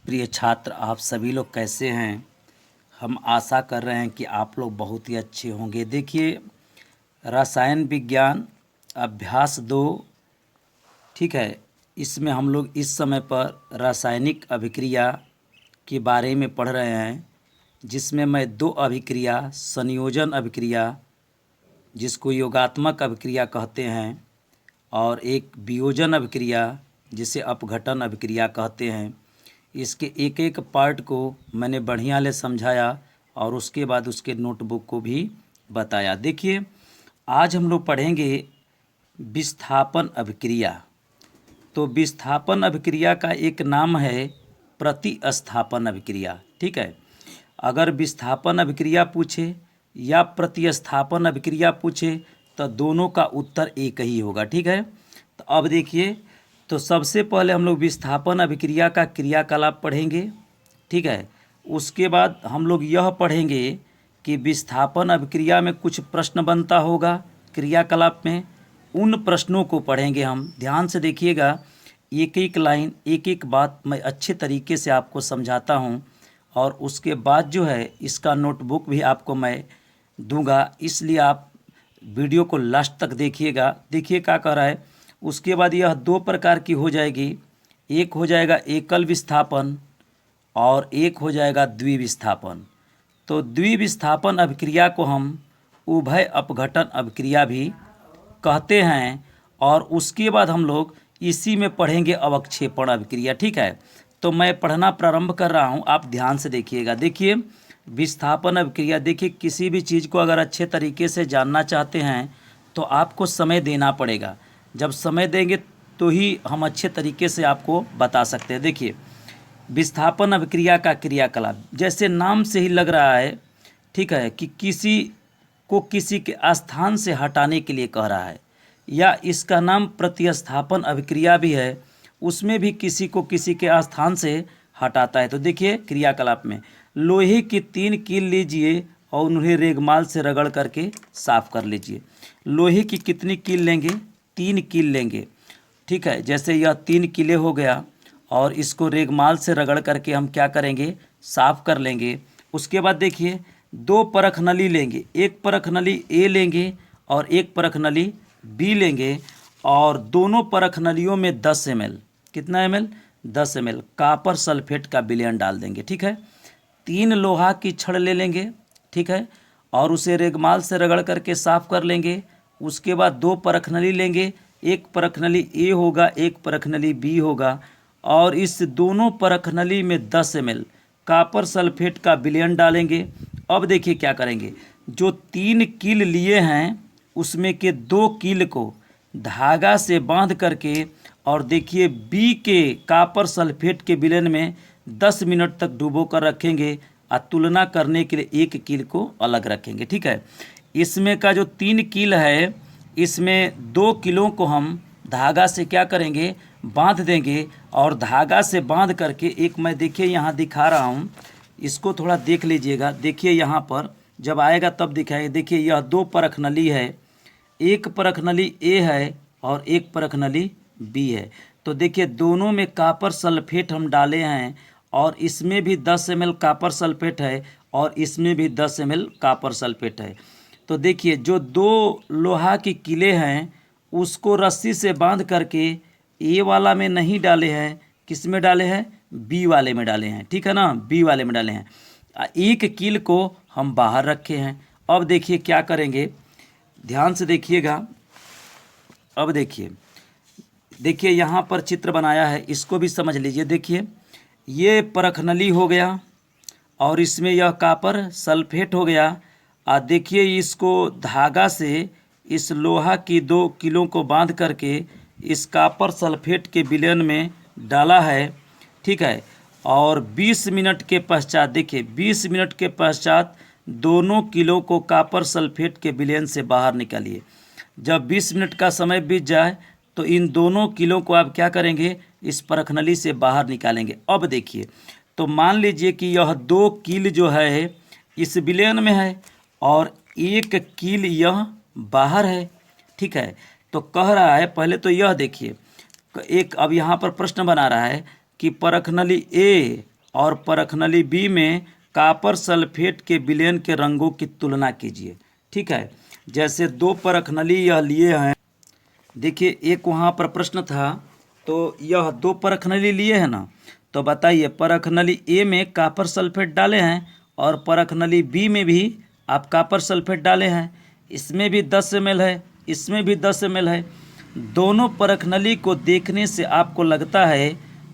प्रिय छात्र, आप सभी लोग कैसे हैं। हम आशा कर रहे हैं कि आप लोग बहुत ही अच्छे होंगे। देखिए, रसायन विज्ञान अभ्यास 2, ठीक है, इसमें हम लोग इस समय पर रासायनिक अभिक्रिया के बारे में पढ़ रहे हैं, जिसमें मैं 2 अभिक्रिया, संयोजन अभिक्रिया जिसको योगात्मक अभिक्रिया कहते हैं, और एक वियोजन अभिक्रिया जिसे अपघटन अभिक्रिया कहते हैं, इसके एक एक पार्ट को मैंने बढ़िया ले समझाया और उसके बाद उसके नोटबुक को भी बताया। देखिए, आज हम लोग पढ़ेंगे विस्थापन अभिक्रिया। तो विस्थापन अभिक्रिया का एक नाम है प्रतिस्थापन अभिक्रिया, ठीक है। अगर विस्थापन अभिक्रिया पूछे या प्रतिस्थापन अभिक्रिया पूछे तो दोनों का उत्तर एक ही होगा, ठीक है। तो अब देखिए, तो सबसे पहले हम लोग विस्थापन अभिक्रिया का क्रियाकलाप पढ़ेंगे, ठीक है। उसके बाद हम लोग यह पढ़ेंगे कि विस्थापन अभिक्रिया में कुछ प्रश्न बनता होगा क्रियाकलाप में, उन प्रश्नों को पढ़ेंगे हम। ध्यान से देखिएगा, एक एक लाइन, एक एक बात मैं अच्छे तरीके से आपको समझाता हूँ, और उसके बाद जो है इसका नोटबुक भी आपको मैं दूंगा, इसलिए आप वीडियो को लास्ट तक देखिएगा। देखिए क्या कह रहा है। उसके बाद यह 2 प्रकार की हो जाएगी, एक हो जाएगा एकल विस्थापन और एक हो जाएगा द्विविस्थापन। तो द्विविस्थापन अभिक्रिया को हम उभय अपघटन अभिक्रिया भी कहते हैं, और उसके बाद हम लोग इसी में पढ़ेंगे अवक्षेपण अभिक्रिया, ठीक है। तो मैं पढ़ना प्रारंभ कर रहा हूं, आप ध्यान से देखिएगा। देखिए, विस्थापन अभिक्रिया, देखिए किसी भी चीज़ को अगर अच्छे तरीके से जानना चाहते हैं तो आपको समय देना पड़ेगा। जब समय देंगे तो ही हम अच्छे तरीके से आपको बता सकते हैं। देखिए, विस्थापन अभिक्रिया का क्रियाकलाप जैसे नाम से ही लग रहा है, ठीक है, कि किसी को किसी के स्थान से हटाने के लिए कह रहा है, या इसका नाम प्रतिस्थापन अभिक्रिया भी है, उसमें भी किसी को किसी के स्थान से हटाता है। तो देखिए क्रियाकलाप में, लोहे की 3 कील लीजिए और उन्हें रेगमाल से रगड़ करके साफ कर लीजिए। लोहे की कितनी कील लेंगे? 3 कील लेंगे, ठीक है। जैसे यह 3 कीले हो गया, और इसको रेगमाल से रगड़ करके हम क्या करेंगे? साफ कर लेंगे। उसके बाद देखिए, 2 परख नली लेंगे, एक परख नली ए लेंगे और एक परख नली बी लेंगे, और दोनों परख नलियों में 10 ml, कितना ml? 10 ml कॉपर सल्फेट का विलयन डाल देंगे, ठीक है। 3 लोहा की छड़ ले लेंगे, ठीक है, और उसे रेगमाल से रगड़ करके साफ कर लेंगे। उसके बाद 2 परख नली लेंगे, एक परख नली ए होगा, एक परख नली बी होगा, और इस दोनों परख नली में 10 ml कॉपर सल्फेट का विलयन डालेंगे। अब देखिए क्या करेंगे, जो 3 कील लिए हैं उसमें के 2 कील को धागा से बांध करके, और देखिए बी के कॉपर सल्फेट के विलयन में 10 मिनट तक डुबो कर रखेंगे, और तुलना करने के लिए एक कील को अलग रखेंगे, ठीक है। इसमें का जो 3 कील है, इसमें 2 कीलों को हम धागा से क्या करेंगे? बांध देंगे, और धागा से बांध करके एक, मैं देखिए यहाँ दिखा रहा हूँ, इसको थोड़ा देख लीजिएगा। देखिए यहाँ पर जब आएगा तब दिखाएंगे। देखिए यह 2 परख नली है, एक परख नली ए है और एक परख नली बी है। तो देखिए दोनों में कॉपर सल्फेट हम डाले हैं, और इसमें भी 10 ml कॉपर सल्फेट है और इसमें भी 10 ml कॉपर सल्फेट है। तो देखिए जो 2 लोहा की कीले हैं उसको रस्सी से बांध करके ए वाला में नहीं डाले हैं, किस में डाले हैं? बी वाले में डाले हैं, ठीक है ना, बी वाले में डाले हैं। एक कील को हम बाहर रखे हैं। अब देखिए क्या करेंगे, ध्यान से देखिएगा। अब देखिए, देखिए यहाँ पर चित्र बनाया है, इसको भी समझ लीजिए। देखिए ये परख नली हो गया, और इसमें यह कॉपर सल्फेट हो गया। देखिए इसको धागा से इस लोहा की 2 कीलों को बांध करके इस कॉपर सल्फेट के विलयन में डाला है, ठीक है। और 20 मिनट के पश्चात, देखिए 20 मिनट के पश्चात दोनों कीलों को कॉपर सल्फेट के विलयन से बाहर निकालिए। जब 20 मिनट का समय बीत जाए तो इन दोनों कीलों को आप क्या करेंगे? इस परख नली से बाहर निकालेंगे। अब देखिए, तो मान लीजिए कि यह 2 कील जो है इस विलयन में है, और एक कील यह बाहर है, ठीक है। तो कह रहा है, पहले तो यह देखिए, एक अब यहाँ पर प्रश्न बना रहा है कि परख नली ए और परखनली बी में कॉपर सल्फेट के विलयन के रंगों की तुलना कीजिए। ठीक है, जैसे दो परखनली यह लिए हैं, देखिए एक वहाँ पर प्रश्न था, तो यह दो परखनली लिए हैं ना, तो बताइए परखनली ए में कॉपर सल्फेट डाले हैं और परखनली बी में भी आप कॉपर सल्फेट डाले हैं। इसमें भी 10 ml है, इसमें भी 10 ml है। दोनों परखनली को देखने से आपको लगता है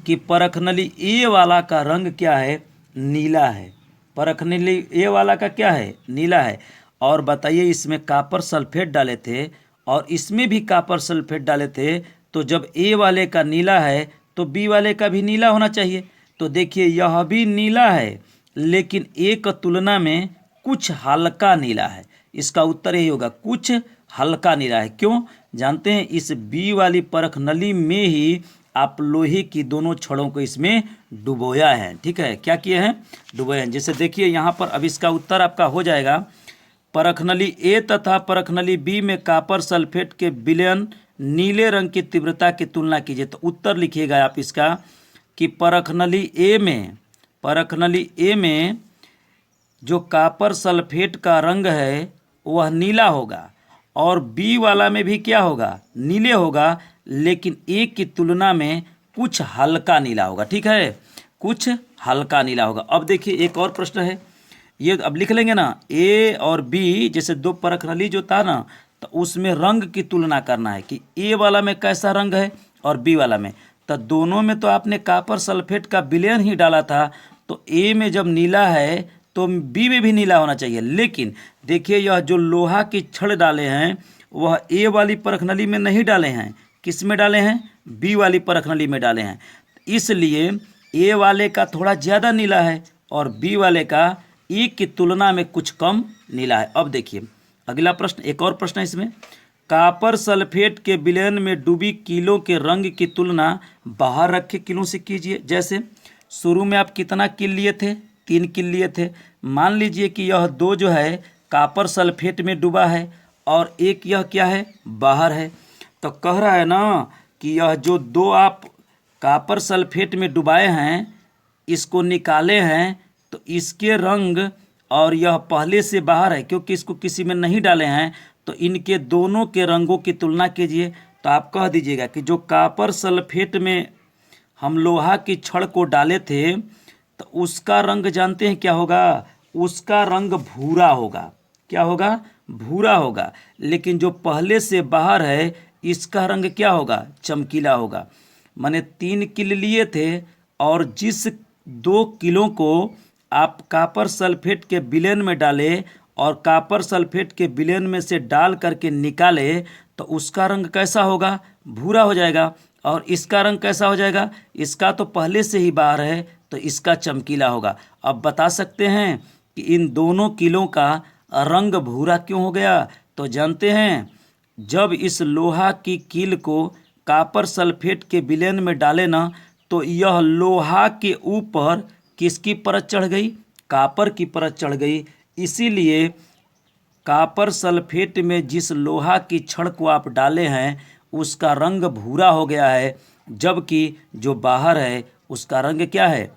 कि परखनली ए वाला का रंग क्या है, नीला है। परखनली ए वाला का क्या है, नीला है। और बताइए इसमें कॉपर सल्फेट डाले थे और इसमें भी कॉपर सल्फेट डाले थे, तो जब ए वाले का नीला है तो बी वाले का भी नीला होना चाहिए। तो देखिए यह भी नीला है, लेकिन ए की तुलना में कुछ हल्का नीला है। इसका उत्तर यही होगा, कुछ हल्का नीला है। क्यों जानते हैं, इस बी वाली परखनली में ही आप लोहे की दोनों छड़ों को इसमें डुबोया है। ठीक है, क्या किए हैं, डुबोया हैं। जैसे देखिए यहाँ पर अब इसका उत्तर आपका हो जाएगा, परखनली ए तथा परखनली बी में कॉपर सल्फेट के विलयन नीले रंग की तीव्रता की तुलना कीजिए। तो उत्तर लिखिएगा आप इसका कि परखनली ए में जो कॉपर सल्फेट का रंग है वह नीला होगा और बी वाला में भी क्या होगा, नीले होगा, लेकिन ए की तुलना में कुछ हल्का नीला होगा। ठीक है, कुछ हल्का नीला होगा। अब देखिए एक और प्रश्न है, ये अब लिख लेंगे ना, ए और बी, जैसे दो परखनली जो था ना, तो उसमें रंग की तुलना करना है कि ए वाला में कैसा रंग है और बी वाला में। तो दोनों में तो आपने कॉपर सल्फेट का विलयन ही डाला था, तो ए में जब नीला है तो बी में भी नीला होना चाहिए। लेकिन देखिए यह जो लोहा की छड़ डाले हैं वह ए वाली परखनली में नहीं डाले हैं, किस में डाले हैं, बी वाली परखनली में डाले हैं। इसलिए ए वाले का थोड़ा ज़्यादा नीला है और बी वाले का ए की तुलना में कुछ कम नीला है। अब देखिए अगला प्रश्न, एक और प्रश्न है इसमें, कॉपर सल्फेट के विलयन में डूबी कीलों के रंग की तुलना बाहर रखे कीलों से कीजिए। जैसे शुरू में आप कितना कील लिए थे, 3 कील लिए थे। मान लीजिए कि यह 2 जो है कॉपर सल्फेट में डूबा है और एक यह क्या है, बाहर है। तो कह रहा है ना कि यह जो 2 आप कॉपर सल्फेट में डुबाए हैं, इसको निकाले हैं, तो इसके रंग और यह पहले से बाहर है क्योंकि इसको किसी में नहीं डाले हैं, तो इनके दोनों के रंगों की तुलना कीजिए। तो आप कह दीजिएगा कि जो कॉपर सल्फेट में हम लोहा की छड़ को डाले थे, तो उसका रंग जानते हैं क्या होगा, उसका रंग भूरा होगा। क्या होगा, भूरा होगा। लेकिन जो पहले से बाहर है इसका रंग क्या होगा, चमकीला होगा। माने 3 कील लिए थे और जिस 2 कीलों को आप कॉपर सल्फेट के विलयन में डाले और कॉपर सल्फेट के विलयन में से डाल करके निकाले, तो उसका रंग कैसा होगा, भूरा हो जाएगा। और इसका रंग कैसा हो जाएगा, इसका तो पहले से ही बाहर है तो इसका चमकीला होगा। अब बता सकते हैं कि इन दोनों कीलों का रंग भूरा क्यों हो गया। तो जानते हैं, जब इस लोहा की कील को कॉपर सल्फेट के विलयन में डाले ना, तो यह लोहा के ऊपर किसकी परत चढ़ गई, कॉपर की परत चढ़ गई। इसीलिए कॉपर सल्फेट में जिस लोहा की छड़ को आप डाले हैं उसका रंग भूरा हो गया है, जबकि जो बाहर है उसका रंग क्या है,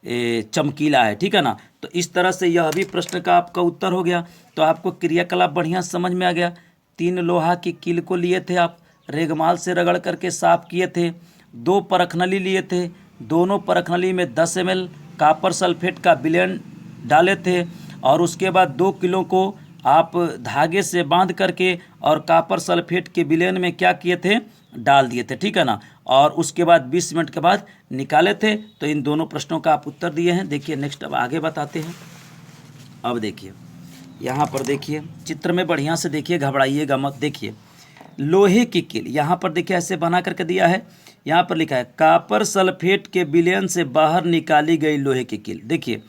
चमकीला है। ठीक है ना। तो इस तरह से यह भी प्रश्न का आपका उत्तर हो गया। तो आपको क्रियाकलाप बढ़िया समझ में आ गया। 3 लोहा की कील को लिए थे आप, रेगमाल से रगड़ करके साफ किए थे। 2 परखनली लिए थे, दोनों परखनली में 10 ml कॉपर सल्फेट का विलयन डाले थे और उसके बाद 2 किलो को आप धागे से बांध करके और कॉपर सल्फेट के विलयन में क्या किए थे, डाल दिए थे। ठीक है ना। और उसके बाद 20 मिनट के बाद निकाले थे। तो इन दोनों प्रश्नों का आप उत्तर दिए हैं। देखिए नेक्स्ट अब आगे बताते हैं। अब देखिए यहाँ पर देखिए चित्र में बढ़िया से देखिए, घबराइएगा मत। देखिए लोहे की कील यहाँ पर देखिए ऐसे बना करके दिया है। यहाँ पर लिखा है कॉपर सल्फेट के विलयन से बाहर निकाली गई लोहे की कील। देखिए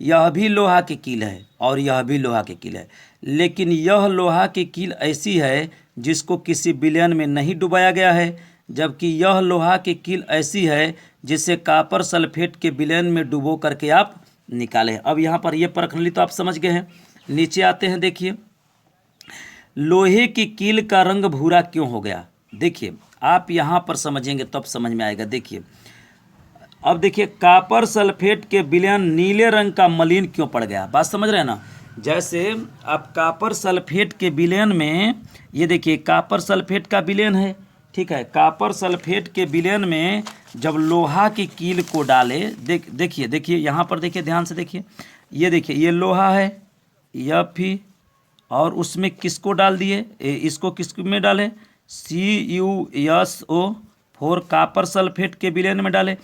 यह भी लोहा की कील है और यह भी लोहा की कील है, लेकिन यह लोहा की कील ऐसी है जिसको किसी विलयन में नहीं डुबाया गया है, जबकि यह लोहा की कील ऐसी है जिसे कॉपर सल्फेट के विलयन में डुबो करके आप निकाले हैं। अब यहाँ पर ये परखनली तो आप समझ गए हैं। नीचे आते हैं। देखिए लोहे की कील का रंग भूरा क्यों हो गया। देखिए आप यहाँ पर समझेंगे तब समझ में आएगा। देखिए अब देखिए कॉपर सल्फेट के विलयन नीले रंग का मलिन क्यों पड़ गया, बात समझ रहे हैं ना। जैसे आप कॉपर सल्फेट के विलयन में, ये देखिए कॉपर सल्फेट का विलयन है, ठीक है। कॉपर सल्फेट के विलयन में जब लोहा की कील को डाले, देखिए यहाँ पर देखिए, ध्यान से देखिए, ये देखिए ये लोहा है, यह भी, और उसमें किसको डाल दिए, इसको किस में डाले, CuSO4 कॉपर सल्फेट के विलयन में डाले।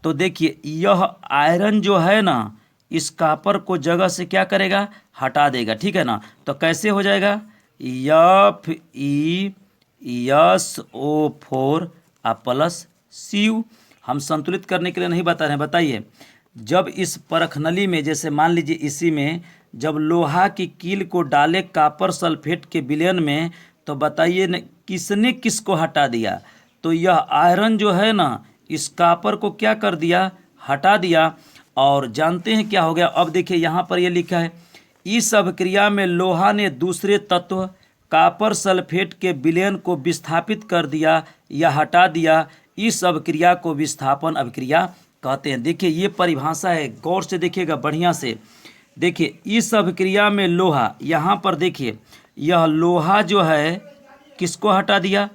तो देखिए यह आयरन जो है ना, इस कॉपर को जगह से क्या करेगा, हटा देगा, ठीक है ना। तो कैसे हो जाएगा, FeSO4 प्लस Cu। हम संतुलित करने के लिए नहीं बता रहे हैं, बताइए। जब इस परखनली में, जैसे मान लीजिए इसी में जब लोहा की कील को डाले कॉपर सल्फेट के विलयन में, तो बताइए न किसने किसको हटा दिया। तो यह आयरन जो है ना, इस कॉपर को क्या कर दिया, हटा दिया। और जानते हैं क्या हो गया, अब देखिए यहाँ पर ये लिखा है, इस अभिक्रिया में लोहा ने दूसरे तत्व कॉपर सल्फेट के विलयन को विस्थापित कर दिया या हटा दिया। इस अभिक्रिया को विस्थापन अभिक्रिया कहते हैं। देखिए ये परिभाषा है, गौर से देखिएगा, बढ़िया से देखिए। इस अभिक्रिया में लोहा, यहाँ पर देखिए यह लोहा जो है किसको हटा दिया,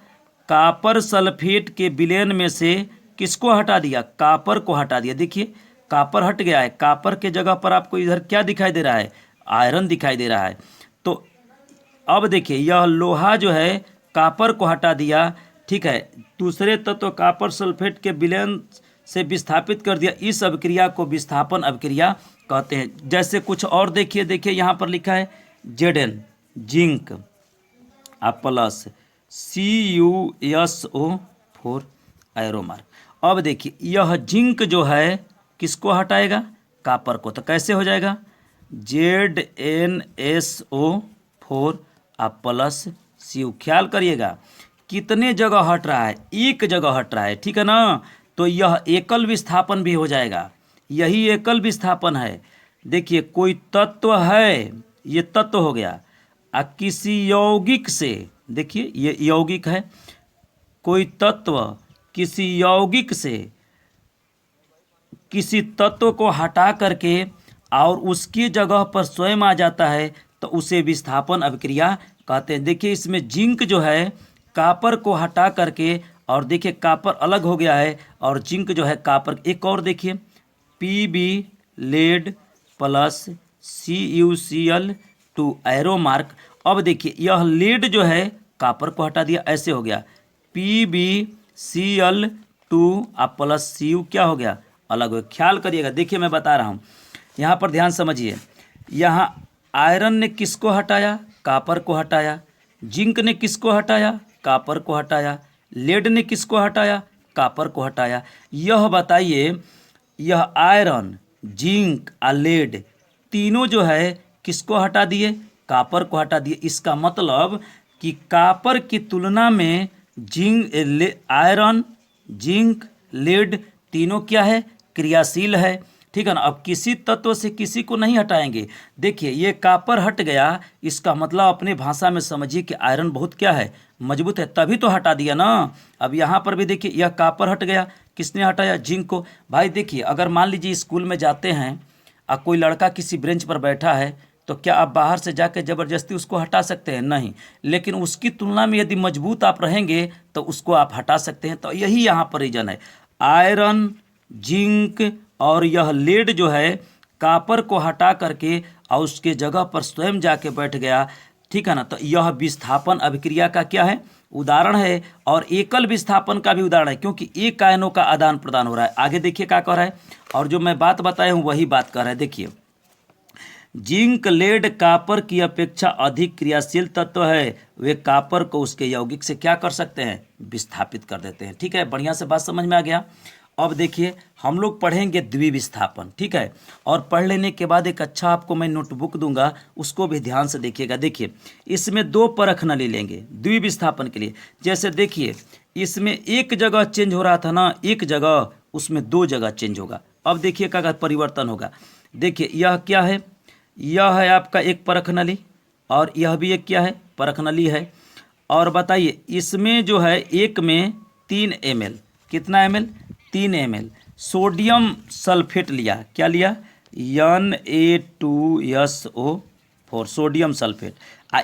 कॉपर सल्फेट के विलयन में से किसको हटा दिया, कॉपर को हटा दिया। देखिए कॉपर हट गया है, कॉपर के जगह पर आपको इधर क्या दिखाई दे रहा है, आयरन दिखाई दे रहा है। तो अब देखिए यह लोहा जो है कॉपर को हटा दिया, ठीक है, दूसरे तत्व कॉपर सल्फेट के विलयन से विस्थापित कर दिया। इस अभिक्रिया को विस्थापन अभिक्रिया कहते हैं। जैसे कुछ और देखिए यहाँ पर लिखा है Zn zinc plus CuSO4 arrow mark. अब देखिए यह जिंक जो है किसको हटाएगा, कॉपर को। तो कैसे हो जाएगा, ZnSO4 प्लस Cu। ख्याल करिएगा कितने जगह हट रहा है, एक जगह हट रहा है, ठीक है ना। तो यह एकल विस्थापन भी हो जाएगा, यही एकल विस्थापन है। देखिए कोई तत्व है, ये तत्व हो गया, किसी यौगिक से, देखिए ये यौगिक है, कोई तत्व किसी यौगिक से किसी तत्व को हटा करके और उसकी जगह पर स्वयं आ जाता है, तो उसे विस्थापन अभिक्रिया कहते हैं। देखिए इसमें जिंक जो है कॉपर को हटा करके, और देखिए कॉपर अलग हो गया है और जिंक जो है कॉपर। एक और देखिए Pb lead plus CuCl2 arrow mark. अब देखिए यह लेड जो है कॉपर को हटा दिया, ऐसे हो गया PbCl2 प्लस Cu क्या हो गया, अलग हो गया। ख्याल करिएगा, देखिए मैं बता रहा हूँ, यहाँ पर ध्यान समझिए। यहाँ आयरन ने किसको हटाया, कॉपर को हटाया। जिंक ने किसको हटाया, कॉपर को हटाया। लेड ने किसको हटाया, कॉपर को हटाया। यह बताइए यह आयरन, जिंक और लेड तीनों जो है किसको हटा दिए, कॉपर को हटा दिए। इसका मतलब कि कॉपर की तुलना में आयरन, जिंक, लेड तीनों क्या है, क्रियाशील है, ठीक है ना। अब किसी तत्व से किसी को नहीं हटाएंगे। देखिए ये कॉपर हट गया, इसका मतलब अपने भाषा में समझिए कि आयरन बहुत क्या है, मजबूत है, तभी तो हटा दिया ना। अब यहाँ पर भी देखिए यह कॉपर हट गया, किसने हटाया, जिंक को। भाई देखिए अगर मान लीजिए स्कूल में जाते हैं और कोई लड़का किसी बेंच पर बैठा है, तो क्या आप बाहर से जाकर ज़बरदस्ती उसको हटा सकते हैं, नहीं। लेकिन उसकी तुलना में यदि मजबूत आप रहेंगे तो उसको आप हटा सकते हैं। तो यही यहाँ पर रीजन है, आयरन, जिंक और यह लेड जो है कॉपर को हटा करके और उसके जगह पर स्वयं जाके बैठ गया, ठीक है ना। तो यह विस्थापन अभिक्रिया का क्या है, उदाहरण है, और एकल विस्थापन का भी उदाहरण है, क्योंकि एक आयनों का आदान प्रदान हो रहा है। आगे देखिए क्या कह रहा है, और जो मैं बात बताया हूँ वही बात कर रहा है। देखिए जिंक लेड कॉपर की अपेक्षा अधिक क्रियाशील तत्व है, वे कॉपर को उसके यौगिक से क्या कर सकते हैं, विस्थापित कर देते हैं। ठीक है, बढ़िया से बात समझ में आ गया। अब देखिए हम लोग पढ़ेंगे द्विविस्थापन, ठीक है। और पढ़ लेने के बाद एक अच्छा आपको मैं नोटबुक दूंगा, उसको भी ध्यान से देखिएगा। देखिए इसमें दो परख नली लेंगे द्विविस्थापन के लिए। जैसे देखिए इसमें एक जगह चेंज हो रहा था ना, एक जगह, उसमें दो जगह चेंज होगा। अब देखिए क्या परिवर्तन होगा। देखिए यह क्या है, यह है आपका एक परख नली, और यह भी एक क्या है, परख नली है। और बताइए इसमें जो है एक में 3 ml, कितना ml, 3 ml सोडियम सल्फेट लिया, क्या लिया, Na2SO4 सोडियम सल्फेट।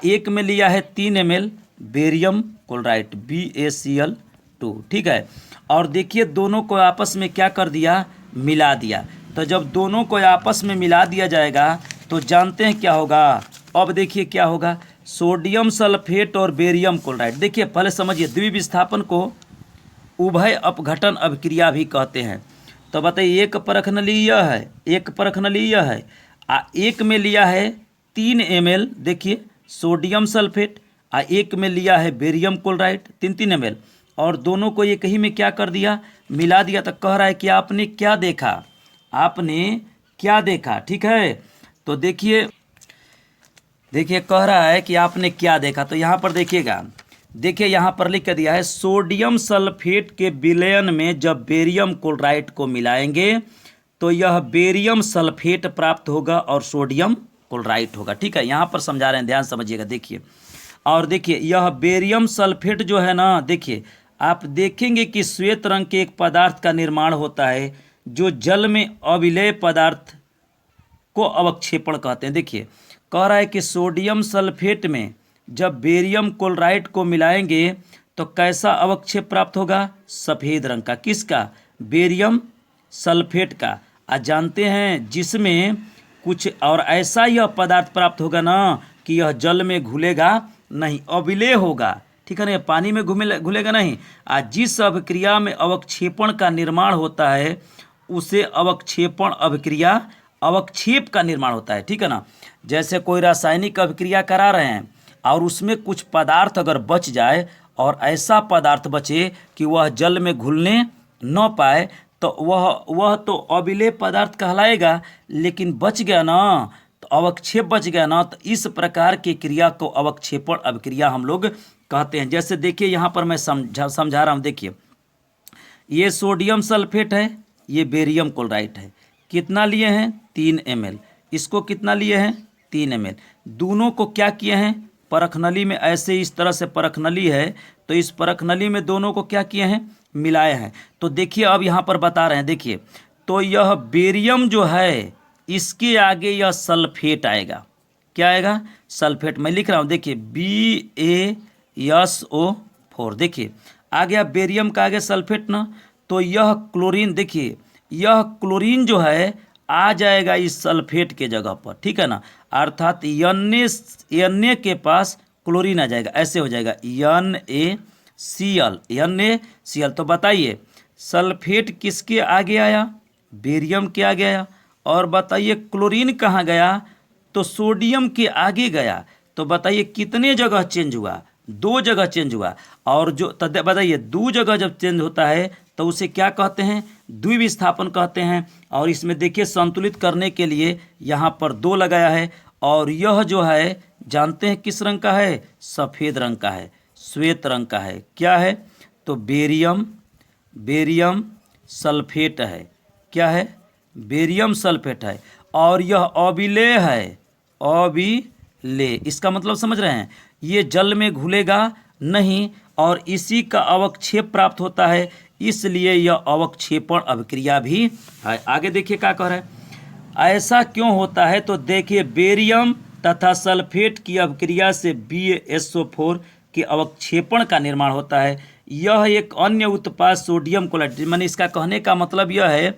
एक में लिया है 3 ml बेरियम क्लोराइड BaCl2, ठीक है। और देखिए दोनों को आपस में क्या कर दिया, मिला दिया। तो जब दोनों को आपस में मिला दिया जाएगा तो जानते हैं क्या होगा। अब देखिए क्या होगा, सोडियम सल्फेट और बेरियम क्लोराइड। देखिए पहले समझिए, द्विविस्थापन को उभय अपघटन अभिक्रिया भी कहते हैं। तो बताइए, एक परखनली यह है, एक परखनली यह है, एक में लिया है 3 ml देखिए सोडियम सल्फेट, एक में लिया है बेरियम क्लोराइड 3 ml, और दोनों को एक ही में क्या कर दिया, मिला दिया। तो कह रहा है कि आपने क्या देखा, आपने क्या देखा, ठीक है। तो देखिए कह रहा है कि आपने क्या देखा। तो यहाँ पर देखिएगा, देखिए यहाँ पर लिख के दिया है, सोडियम सल्फेट के विलयन में जब बेरियम क्लोराइड को मिलाएंगे तो यह बेरियम सल्फेट प्राप्त होगा और सोडियम क्लोराइड होगा, ठीक है। यहाँ पर समझा रहे हैं, ध्यान समझिएगा। देखिए, और देखिए यह बेरियम सल्फेट जो है ना, देखिए आप देखेंगे कि श्वेत रंग के एक पदार्थ का निर्माण होता है जो जल में अविलेय पदार्थ को अवक्षेपण कहते हैं। देखिए कह रहा है कि सोडियम सल्फेट में जब बेरियम क्लोराइड को मिलाएंगे तो कैसा अवक्षेप प्राप्त होगा, सफ़ेद रंग का। किसका, बेरियम सल्फेट का। जानते हैं जिसमें कुछ और ऐसा यह पदार्थ प्राप्त होगा ना कि यह जल में घुलेगा नहीं, अविलेय होगा, ठीक है ना, पानी में घुलेगा नहीं। जिस अभिक्रिया में अवक्षेपण का निर्माण होता है उसे अवक्षेपण अभिक्रिया, अवक्षेप का निर्माण होता है, ठीक है ना। जैसे कोई रासायनिक अभिक्रिया करा रहे हैं और उसमें कुछ पदार्थ अगर बच जाए और ऐसा पदार्थ बचे कि वह जल में घुलने न पाए, तो वह तो अविलेय पदार्थ कहलाएगा, लेकिन बच गया ना, तो अवक्षेप बच गया ना, तो इस प्रकार की क्रिया को अवक्षेपण अभिक्रिया हम लोग कहते हैं। जैसे देखिए यहाँ पर मैं समझा रहा हूँ। देखिए ये सोडियम सल्फेट है, ये बेरियम क्लोराइड है। कितना लिए हैं, 3 ml। इसको कितना लिए हैं, 3 ml। दोनों को क्या किए हैं, परखनली में, ऐसे इस तरह से परखनली है, तो इस परखनली में दोनों को क्या किए हैं, मिलाए हैं। तो देखिए अब यहाँ पर बता रहे हैं, देखिए तो यह बेरियम जो है इसके आगे यह सल्फेट आएगा, क्या आएगा, सल्फेट। मैं लिख रहा हूँ, देखिए BaSO4, देखिए आ गया बेरियम का आगे सल्फेट ना, तो यह क्लोरीन, देखिए यह क्लोरीन जो है आ जाएगा इस सल्फेट के जगह पर, ठीक है ना। अर्थात Na के पास क्लोरीन आ जाएगा, ऐसे हो जाएगा NaCl। तो बताइए सल्फेट किसके आगे आया, बेरियम के आगे आया। और बताइए क्लोरीन कहाँ गया, तो सोडियम के आगे गया। तो बताइए कितने जगह चेंज हुआ, 2 जगह चेंज हुआ। और जो बताइए 2 जगह जब चेंज होता है तो उसे क्या कहते हैं, द्विविस्थापन कहते हैं। और इसमें देखिए संतुलित करने के लिए यहाँ पर 2 लगाया है, और यह जो है जानते हैं किस रंग का है, सफ़ेद रंग का है, श्वेत रंग का है। क्या है, तो बेरियम सल्फेट है, क्या है, बेरियम सल्फेट है। और यह अविलेय है, अविलेय, इसका मतलब समझ रहे हैं, ये जल में घुलेगा नहीं और इसी का अवक्षेप प्राप्त होता है, इसलिए यह अवक्षेपण अभिक्रिया भी है। आगे देखिए क्या कह रहा है, ऐसा क्यों होता है। तो देखिए बेरियम तथा सल्फेट की अभिक्रिया से BaSO4 के अवक्षेपण का निर्माण होता है। यह एक अन्य उत्पाद सोडियम क्लोराइड, मैंने इसका कहने का मतलब यह है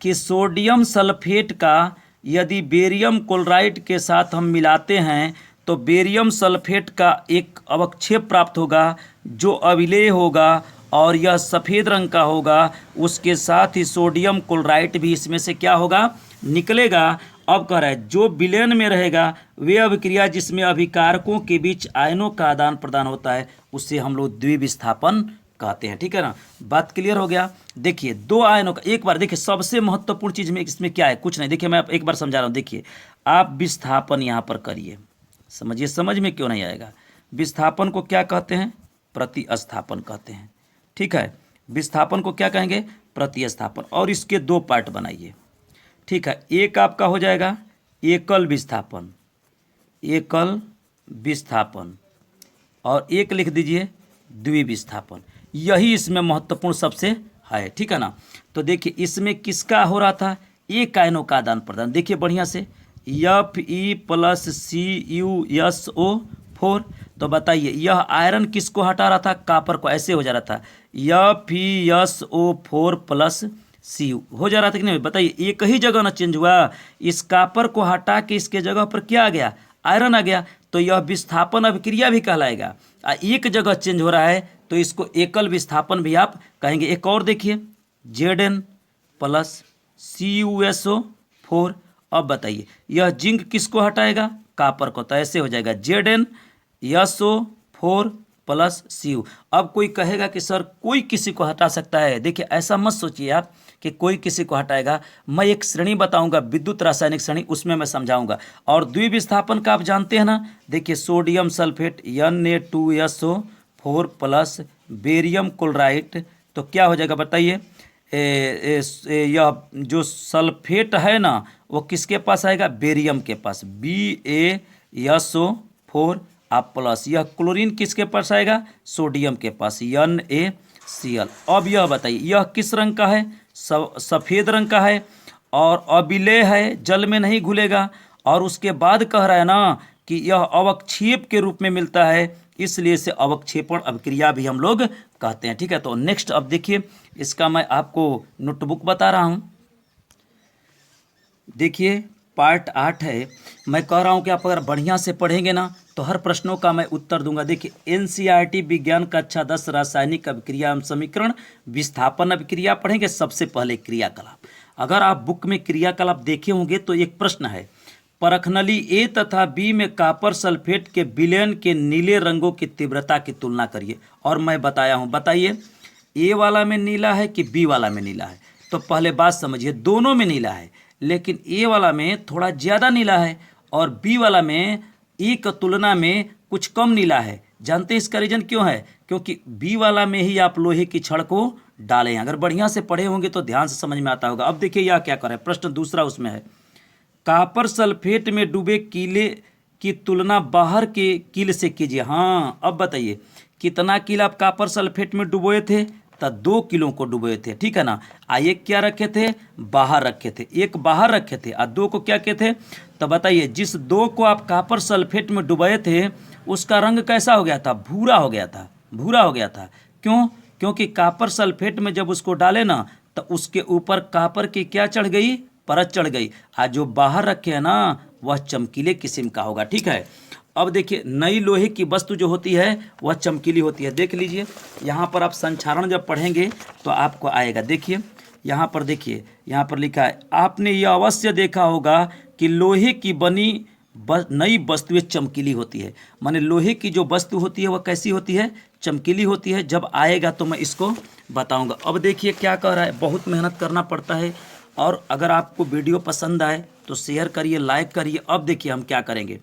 कि सोडियम सल्फेट का यदि बेरियम क्लोराइड के साथ हम मिलाते हैं तो बेरियम सल्फेट का एक अवक्षेप प्राप्त होगा जो अविलेय होगा और यह सफ़ेद रंग का होगा। उसके साथ ही सोडियम क्लोराइड भी इसमें से क्या होगा, निकलेगा। अब कह रहा है जो विलयन में रहेगा वे अभिक्रिया जिसमें अभिकारकों के बीच आयनों का आदान प्रदान होता है उससे हम लोग द्विविस्थापन कहते हैं, ठीक है ना। बात क्लियर हो गया। देखिए 2 आयनों का, एक बार देखिए सबसे महत्वपूर्ण चीज़ में इसमें क्या है, कुछ नहीं। देखिए मैं एक बार समझा रहा हूँ। देखिए आप विस्थापन यहाँ पर करिए, समझिए, समझ में क्यों नहीं आएगा। विस्थापन को क्या कहते हैं, प्रतिस्थापन कहते हैं, ठीक है। विस्थापन को क्या कहेंगे, प्रतिस्थापन। और इसके 2 पार्ट बनाइए, ठीक है। एक आपका हो जाएगा एकल विस्थापन, एकल विस्थापन, और एक लिख दीजिए द्विविस्थापन। यही इसमें महत्वपूर्ण सबसे है, ठीक है ना। तो देखिए इसमें किसका हो रहा था, एक आयनों का आदान प्रदान। देखिए बढ़िया से Fe+CuSO4। तो बताइए यह आयरन किसको हटा रहा था, कॉपर को। ऐसे हो जा रहा था FeSO4+Cu हो जा रहा था कि नहीं, बताइए एक ही जगह ना चेंज हुआ। इस कॉपर को हटा के इसके जगह पर क्या आ गया, आयरन आ गया। तो यह विस्थापन अभिक्रिया भी कहलाएगा। एक जगह चेंज हो रहा है तो इसको एकल विस्थापन भी आप कहेंगे। एक और देखिए Zn+CuSO4। अब बताइए यह जिंक किसको हटाएगा, कॉपर को। तो ऐसे हो जाएगा Zn+SO4+Cu। अब कोई कहेगा कि सर कोई किसी को हटा सकता है। देखिए ऐसा मत सोचिए आप कि कोई किसी को हटाएगा। मैं एक श्रेणी बताऊंगा, विद्युत रासायनिक श्रेणी, उसमें मैं समझाऊंगा। और द्विविस्थापन का आप जानते हैं ना, देखिए sodium sulphate Na2SO4+ barium chloride. तो क्या हो जाएगा बताइए, यह जो सल्फेट है ना वो किसके पास आएगा, बेरियम के पास, BaSO4 आप प्लस। यह क्लोरीन किसके पास आएगा, सोडियम के पास, NaCl। अब यह बताइए यह किस रंग का है, सफ़ेद रंग का है और अविलेय है, जल में नहीं घुलेगा। और उसके बाद कह रहा है ना कि यह अवक्षेप के रूप में मिलता है, इसलिए इसे अवक्षेपण अभिक्रिया भी हम लोग कहते हैं। ठीक है, तो नेक्स्ट अब देखिए इसका मैं आपको नोटबुक बता रहा हूँ। देखिए पार्ट 8 है। मैं कह रहा हूँ कि आप अगर बढ़िया से पढ़ेंगे ना तो हर प्रश्नों का मैं उत्तर दूंगा। देखिए NCERT विज्ञान कक्षा 10 रासायनिक अभिक्रिया एवं समीकरण विस्थापन अभिक्रिया पढ़ेंगे। सबसे पहले क्रियाकलाप। अगर आप बुक में क्रियाकलाप देखे होंगे तो एक प्रश्न है, परखनली ए तथा बी में कॉपर सल्फेट के विलयन के नीले रंगों की तीव्रता की तुलना करिए। और मैं बताया हूँ, बताइए ए वाला में नीला है कि बी वाला में नीला है। तो पहले बात समझिए, दोनों में नीला है, लेकिन ए वाला में थोड़ा ज़्यादा नीला है और बी वाला में ए की तुलना में कुछ कम नीला है। जानते हैं इसका रीजन क्यों है, क्योंकि बी वाला में ही आप लोहे की छड़ को डाले हैं। अगर बढ़िया से पढ़े होंगे तो ध्यान से समझ में आता होगा। अब देखिए यह क्या कर रहा है, प्रश्न दूसरा उसमें है, कॉपर सल्फेट में डूबे कीले की तुलना बाहर के कील से कीजिए। हाँ अब बताइए कितना कील आप कॉपर सल्फेट में डुबोए थे, तो 2 किलो को डुबोए थे। ठीक है ना। एक क्या रखे थे, बाहर रखे थे, एक बाहर रखे थे और 2 को क्या किए थे। तो बताइए जिस 2 को आप कॉपर सल्फेट में डुबोए थे उसका रंग कैसा हो गया था, भूरा हो गया था, भूरा हो गया था। क्यों, क्योंकि कॉपर सल्फेट में जब उसको डाले ना तो उसके ऊपर कॉपर की क्या चढ़ गई, परत चढ़ गई। आज जो बाहर रखे हैं ना वह चमकीले किस्म का होगा। ठीक है। अब देखिए नई लोहे की वस्तु जो होती है वह चमकीली होती है। देख लीजिए यहाँ पर आप संक्षारण जब पढ़ेंगे तो आपको आएगा। देखिए यहाँ पर, देखिए यहाँ पर लिखा है, आपने यह अवश्य देखा होगा कि लोहे की बनी नई वस्तुएं चमकीली होती है। माने लोहे की जो वस्तु होती है वह कैसी होती है, चमकीली होती है। जब आएगा तो मैं इसको बताऊंगा। अब देखिए क्या कह रहा है, बहुत मेहनत करना पड़ता है। और अगर आपको वीडियो पसंद आए तो शेयर करिए, लाइक करिए। अब देखिए हम क्या करेंगे,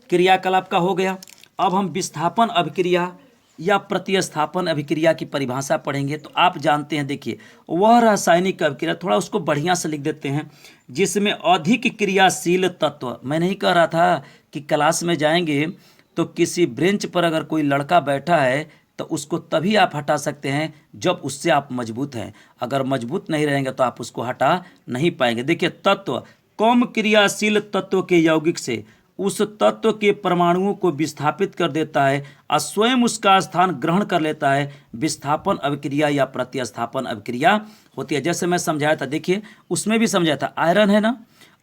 क्रियाकलाप का हो गया। अब हम विस्थापन अभिक्रिया या प्रतिस्थापन अभिक्रिया की परिभाषा पढ़ेंगे। तो आप जानते हैं, देखिए वह रासायनिक अभिक्रिया, थोड़ा उसको बढ़िया से लिख देते हैं, जिसमें अधिक क्रियाशील तत्व। मैं नहीं कह रहा था कि क्लास में जाएंगे तो किसी ब्रेंच पर अगर कोई लड़का बैठा है तो उसको तभी आप हटा सकते हैं जब उससे आप मजबूत हैं। अगर मजबूत नहीं रहेंगे तो आप उसको हटा नहीं पाएंगे। देखिए तत्व कम क्रियाशील तत्व के यौगिक से उस तत्व के परमाणुओं को विस्थापित कर देता है और स्वयं उसका स्थान ग्रहण कर लेता है, विस्थापन अभिक्रिया या प्रतिस्थापन अभिक्रिया होती है। जैसे मैं समझाया था, देखिए उसमें भी समझाया था, आयरन है ना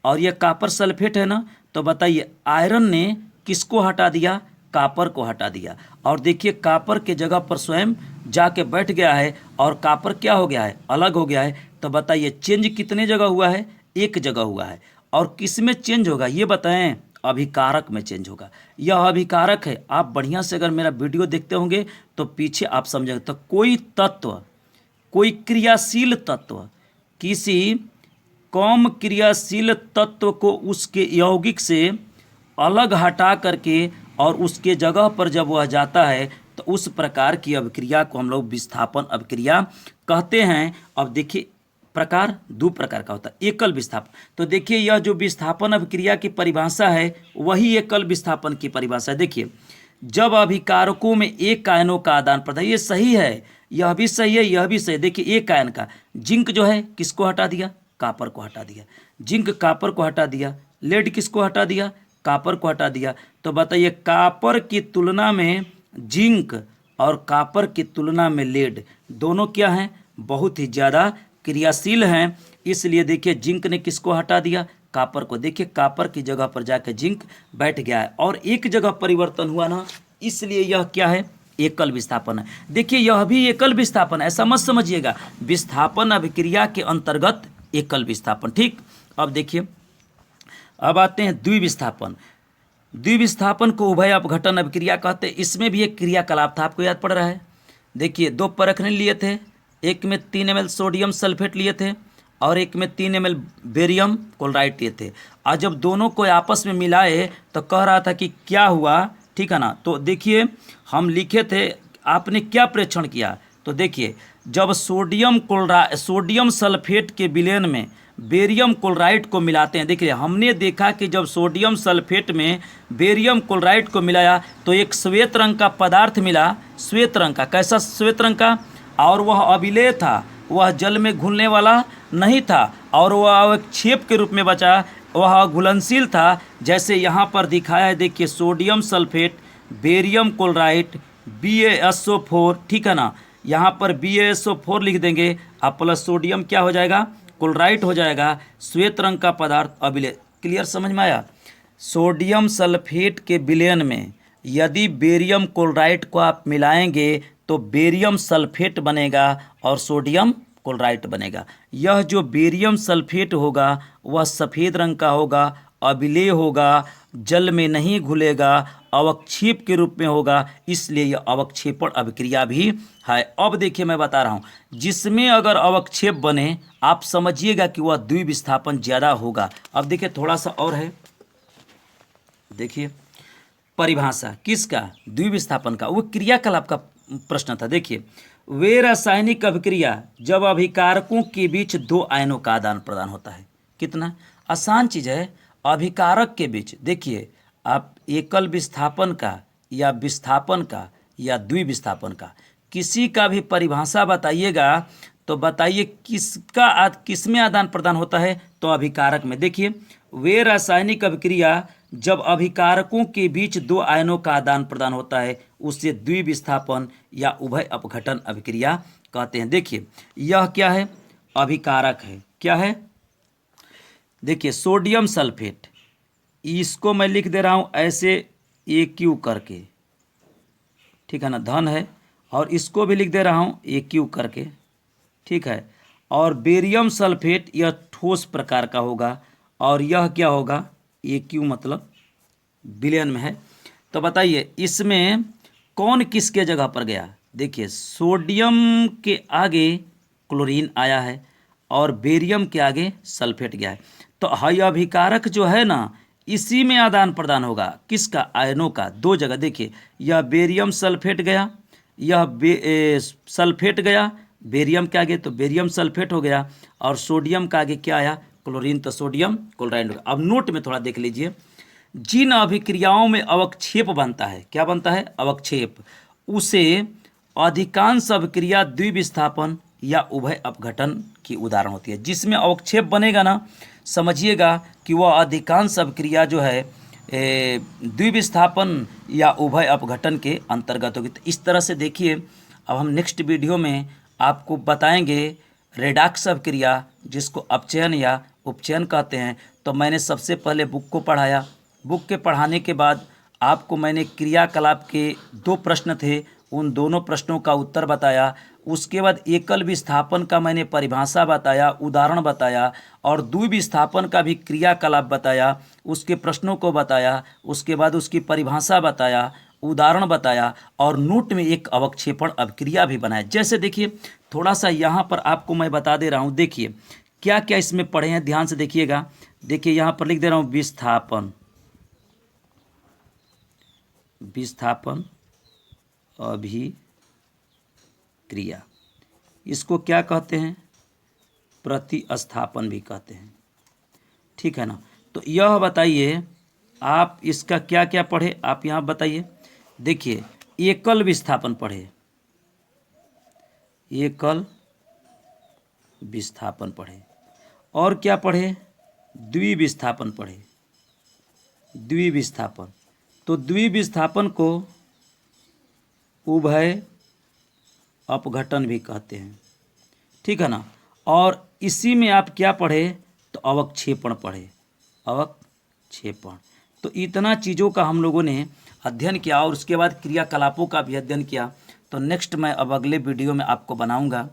और यह कॉपर सल्फेट है ना। तो बताइए आयरन ने किसको हटा दिया, कॉपर को हटा दिया। और देखिए कॉपर के जगह पर स्वयं जाके बैठ गया है और कॉपर क्या हो गया है, अलग हो गया है। तो बताइए चेंज कितने जगह हुआ है, एक जगह हुआ है। और किस में चेंज होगा ये बताएं, अभिकारक में चेंज होगा। यह अभिकारक है। आप बढ़िया से अगर मेरा वीडियो देखते होंगे तो पीछे आप समझेंगे। तो कोई तत्व, कोई क्रियाशील तत्व किसी कम क्रियाशील तत्व को उसके यौगिक से अलग हटा करके और उसके जगह पर जब वह जाता है तो उस प्रकार की अभिक्रिया को हम लोग विस्थापन अभिक्रिया कहते हैं। अब देखिए प्रकार 2 प्रकार का होता है, एकल विस्थापन। तो देखिए यह जो विस्थापन अभिक्रिया की परिभाषा है वही एकल विस्थापन की परिभाषा है। देखिए जब अभिकारकों में एक आयनों का आदान प्रदान, ये सही है, यह भी सही है, यह भी सही है। देखिए एक आयन का जिंक जो है किसको हटा दिया, कापर को हटा दिया, जिंक कापर को हटा दिया, लेड किसको हटा दिया, कापर को हटा दिया। तो बताइए कापर की तुलना में जिंक और कापर की तुलना में लेड दोनों क्या हैं, बहुत ही ज़्यादा क्रियाशील हैं। इसलिए देखिए जिंक ने किसको हटा दिया, कापर को। देखिए कापर की जगह पर जाकर जिंक बैठ गया है और एक जगह परिवर्तन हुआ ना, इसलिए यह क्या है, एकल विस्थापन है। देखिए यह भी एकल विस्थापन है, ऐसा मत समझिएगा, विस्थापन अभिक्रिया के अंतर्गत एकल विस्थापन। ठीक, अब देखिए अब आते हैं द्विविस्थापन। द्विविस्थापन को उभय अपघटन अभिक्रिया कहते हैं। इसमें भी एक क्रियाकलाप था, आपको याद पड़ रहा है। देखिए दो परखने लिए थे, एक में 3 ml सोडियम सल्फेट लिए थे और एक में 3 ml बेरियम क्लोराइड लिए थे। और जब दोनों को आपस में मिलाए तो कह रहा था कि क्या हुआ, ठीक है ना। तो देखिए हम लिखे थे, आपने क्या प्रेक्षण किया, तो देखिए जब सोडियम सल्फेट के विलयन में बेरियम क्लोराइड को मिलाते हैं, देखिए हमने देखा कि जब सोडियम सल्फेट में बेरियम क्लोराइड को मिलाया तो एक श्वेत रंग का पदार्थ मिला, श्वेत रंग का। कैसा श्वेत रंग का, और वह अविलेय था, वह जल में घुलने वाला नहीं था और वह एक छेप के रूप में बचा, वह घुलनशील था। जैसे यहाँ पर दिखाया है, देखिए sodium sulphate, barium chloride, BaSO4, ठीक है ना। यहाँ पर BaSO4 लिख देंगे, अब प्लस सोडियम क्या हो जाएगा, क्लोराइड हो जाएगा, श्वेत रंग का पदार्थ अविलेय। क्लियर, समझ में आया। सोडियम सल्फेट के विलयन में यदि बेरियम क्लोराइड को आप मिलाएंगे तो बेरियम सल्फेट बनेगा और सोडियम क्लोराइड बनेगा। यह जो बेरियम सल्फेट होगा वह सफ़ेद रंग का होगा, अविलेय होगा, जल में नहीं घुलेगा, अवक्षेप के रूप में होगा, इसलिए यह अवक्षेपण अभिक्रिया भी है। अब देखिए मैं बता रहा हूँ, जिसमें अगर अवक्षेप बने आप समझिएगा कि वह द्विविस्थापन ज़्यादा होगा। अब देखिए थोड़ा सा और है, देखिए परिभाषा किसका, द्विविस्थापन का, वो क्रियाकलाप का प्रश्न था। देखिए वे रासायनिक अभिक्रिया जब अभिकारकों के बीच दो आयनों का आदान प्रदान होता है। कितना आसान चीज़ है, अभिकारक के बीच। देखिए आप एकल विस्थापन का या विस्थापन का या द्विविस्थापन का किसी का भी परिभाषा बताइएगा तो बताइए किसमें आदान प्रदान होता है, तो अभिकारक में। देखिए वे रासायनिक अभिक्रिया जब अभिकारकों के बीच दो आयनों का आदान प्रदान होता है उसे द्विविस्थापन या उभय अपघटन अभिक्रिया कहते हैं। देखिए यह क्या है, अभिकारक है, क्या है, देखिए सोडियम सल्फेट, इसको मैं लिख दे रहा हूँ ऐसे AQ करके, ठीक है ना, धन है, और इसको भी लिख दे रहा हूँ AQ करके, ठीक है। और बेरियम सल्फेट यह ठोस प्रकार का होगा और यह क्या होगा, AQ मतलब विलयन में है। तो बताइए इसमें कौन किसके जगह पर गया, देखिए सोडियम के आगे क्लोरीन आया है और बेरियम के आगे सल्फेट गया है। तो हाई अभिकारक जो है ना, इसी में आदान प्रदान होगा, किसका, आयनों का, दो जगह। देखिए यह बेरियम सल्फेट गया, यह सल्फेट गया बेरियम के आगे, तो बेरियम सल्फेट हो गया, और सोडियम के आगे क्या आया, क्लोरीन, तो सोडियम क्लोराइड होगा। अब नोट में थोड़ा देख लीजिए, जिन अभिक्रियाओं में अवक्षेप बनता है, क्या बनता है, अवक्षेप, उसे अधिकांश अभिक्रिया द्विविस्थापन या उभय अपघटन की उदाहरण होती है। जिसमें अवक्षेप बनेगा ना, समझिएगा कि वह अधिकांश अभिक्रिया जो है द्विविस्थापन या उभय अपघटन के अंतर्गत होगी। तो इस तरह से देखिए, अब हम नेक्स्ट वीडियो में आपको बताएंगे रेडॉक्स अभिक्रिया, जिसको अपचयन या उपचयन कहते हैं। तो मैंने सबसे पहले बुक को पढ़ाया, बुक के पढ़ाने के बाद आपको मैंने क्रियाकलाप के 2 प्रश्न थे, उन दोनों प्रश्नों का उत्तर बताया। उसके बाद एकल विस्थापन का मैंने परिभाषा बताया, उदाहरण बताया, और द्विविस्थापन का भी क्रियाकलाप बताया, उसके प्रश्नों को बताया, उसके बाद उसकी परिभाषा बताया, उदाहरण बताया, और नोट में एक अवक्षेपण अभिक्रिया भी बनाया। जैसे देखिए थोड़ा सा यहाँ पर आपको मैं बता दे रहा हूँ, देखिए क्या क्या इसमें पढ़े हैं, ध्यान से देखिएगा। देखिए यहाँ पर लिख दे रहा हूँ विस्थापन, विस्थापन अभिक्रिया, इसको क्या कहते हैं, प्रतिस्थापन भी कहते हैं, ठीक है ना। तो यह बताइए आप इसका क्या क्या पढ़े, आप यहाँ बताइए। देखिए एकल विस्थापन पढ़े, एकल विस्थापन पढ़े। और क्या पढ़े? द्विविस्थापन पढ़े। द्विविस्थापन, तो द्विविस्थापन को उभय अपघटन भी कहते हैं, ठीक है ना। और इसी में आप क्या पढ़े? तो अवक्षेपण पढ़े, अवक्षेपण। तो इतना चीज़ों का हम लोगों ने अध्ययन किया और उसके बाद क्रियाकलापों का भी अध्ययन किया। तो नेक्स्ट मैं अब अगले वीडियो में आपको बनाऊंगा